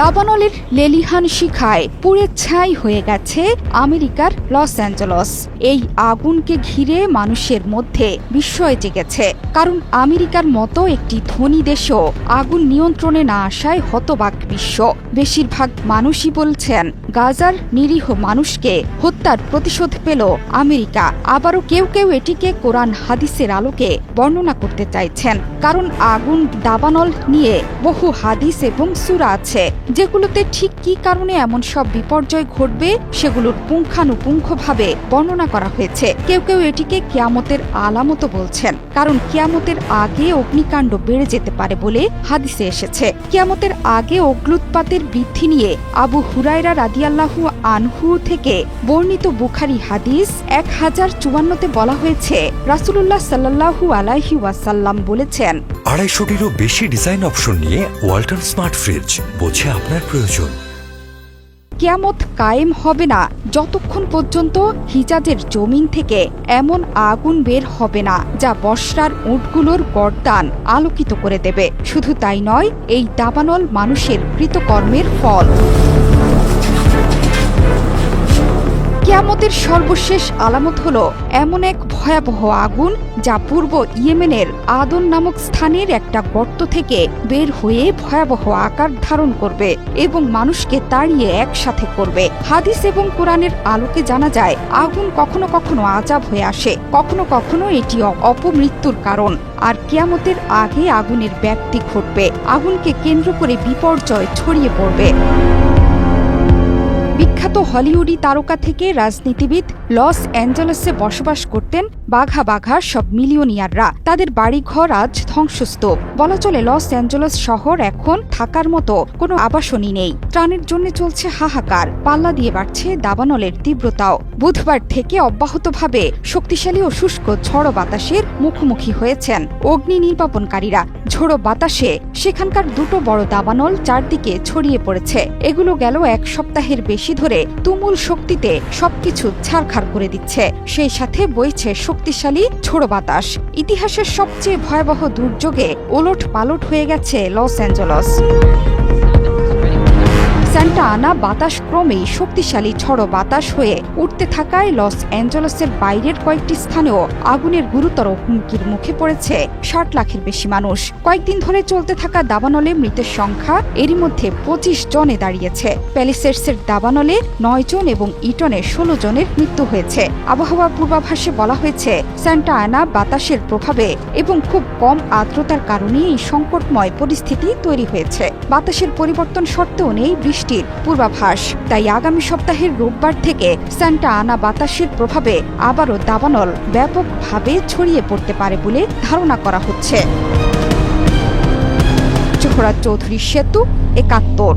দাবানলের লেলিহান শিখায় পুড়ে ছাই হয়ে গেছে আমেরিকার লস অ্যাঞ্জেলস। এই আগুনকে ঘিরে মানুষের মধ্যে বিস্ময় জেগেছে, কারণ আমেরিকার মতো একটি ধনী দেশও আগুন নিয়ন্ত্রণে না আসায় হতবাক বিশ্ব। বেশিরভাগ মানুষই বলছেন গাজার নিরীহ মানুষকে হত্যার প্রতিশোধ পেল আমেরিকা। আবারও কেউ কেউ এটিকে কোরআন হাদিসের আলোকে বর্ণনা করতে চাইছেন, কারণ আগুন দাবানল নিয়ে বহু হাদিস এবং সূরা আছে, যেগুলোতে ঠিক কী কারণে এমন সব বিপর্যয় ঘটবে সেগুলোর পুঙ্খানুপুঙ্খভাবে বর্ণনা করা হয়েছে। কেউ কেউ এটিকে কিয়ামতের আলামত বলছেন, কারণ কিয়ামতের আগে অগ্নিকাণ্ড বেড়ে যেতে পারে বলে হাদিসে এসেছে। কিয়ামতের আগে অগ্ন্যুৎপাতের বৃদ্ধি নিয়ে আবু হুরায়রা রাদিয়াল্লাহু আনহু থেকে বর্ণিত বুখারী হাদিস 1054-তে বলা হয়েছে, রাসূলুল্লাহ সাল্লাল্লাহু আলাইহি ওয়াসাল্লাম বলেছেন, 250-টিরও বেশি ডিজাইন অপশন নিয়ে ওয়ালটন স্মার্ট ফ্রিজ, বোঝে আপনার প্রয়োজন। কিয়ামত কায়েম হবে না যতক্ষণ পর্যন্ত হিজাজের জমিন থেকে এমন আগুন বের হবে না যা বসরার উটগুলোর গর্দান আলোকিত করে দেবে। শুধু তাই নয়, এই দাবানল মানুষের কৃতকর্মের ফল। কিয়ামতের সর্বশেষ আলামত হল এমন এক ভয়াবহ আগুন যা পূর্ব ইয়েমেনের আদন নামক স্থানের একটা গর্ত থেকে বের হয়ে ভয়াবহ আকার ধারণ করবে এবং মানুষকে তাড়িয়ে একসাথে করবে। হাদিস এবং কোরআনের আলোকে জানা যায়, আগুন কখনো কখনো আযাব হয়ে আসে, কখনো কখনো এটি অপমৃত্যুর কারণ। আর কিয়ামতের আগে আগুনের ব্যাপ্তি ঘটবে, আগুনকে কেন্দ্র করে বিপর্যয় ছড়িয়ে পড়বে। বিখ্যাত হলিউডি তারকা থেকে রাজনীতিবিদ লস অ্যাঞ্জেলেসে বসবাস করতেন বাঘা বাঘা সব মিলিয়নিয়াররা। তাদের বাড়িঘর আজ ধ্বংসস্তূপ। বলা চলে লস অ্যাঞ্জেলেস শহর এখন থাকার মতো কোনো আবাসনই নেই। ত্রাণের জন্য চলছে হাহাকার, পাল্লা দিয়ে বাড়ছে দাবানলের তীব্রতাও। বুধবার থেকে অব্যাহতভাবে শক্তিশালী ও শুষ্ক ঝড়ো বাতাসের মুখোমুখি হয়েছেন অগ্নি নির্বাপনকারীরা। ঝোড়ো বাতাসে সেখানকার দুটো বড় দাবানল চারদিকে ছড়িয়ে পড়েছে। এগুলো গেল এক সপ্তাহের বেশি ধরে তুমুল শক্তিতে সবকিছু ছারখার করে দিচ্ছে। সেই সাথে বইছে শক্তিশালী ঝোড়ো বাতাস। ইতিহাসের সবচেয়ে ভয়াবহ দুর্যোগে ওলট পালট হয়ে গেছে লস অ্যাঞ্জেলস। সান্টা আনা বাতাস ক্রমেই শক্তিশালী ঝড়ো বাতাস হয়ে উঠতে থাকায় লস অ্যাঞ্জেলসের বাইরের কয়েকটি স্থানেও আগুনের গুরুতর হুমকির মুখে পড়েছে 60 লাখের বেশি মানুষ। কয়েকদিন ধরে চলতে থাকা দাবানলে মৃতের সংখ্যা এরই মধ্যে 25 জনে দাঁড়িয়েছে। প্যালিসেডসের দাবানলে 9 জন এবং ইটনে 16 জনের মৃত্যু হয়েছে। আবহাওয়া পূর্বাভাসে বলা হয়েছে, সান্টা আনা বাতাসের প্রভাবে এবং খুব কম আর্দ্রতার কারণে এই সংকটময় পরিস্থিতি তৈরি হয়েছে। বাতাসের পরিবর্তন সত্ত্বেও নেই বৃষ্টির পূর্বাভাস। তাই আগামী সপ্তাহের রোববার থেকে সান্টা আনা বাতাসের প্রভাবে আবারও দাবানল ব্যাপকভাবে ছড়িয়ে পড়তে পারে বলে ধারণা করা হচ্ছে। জোহরা চৌধুরী সেতু, 71।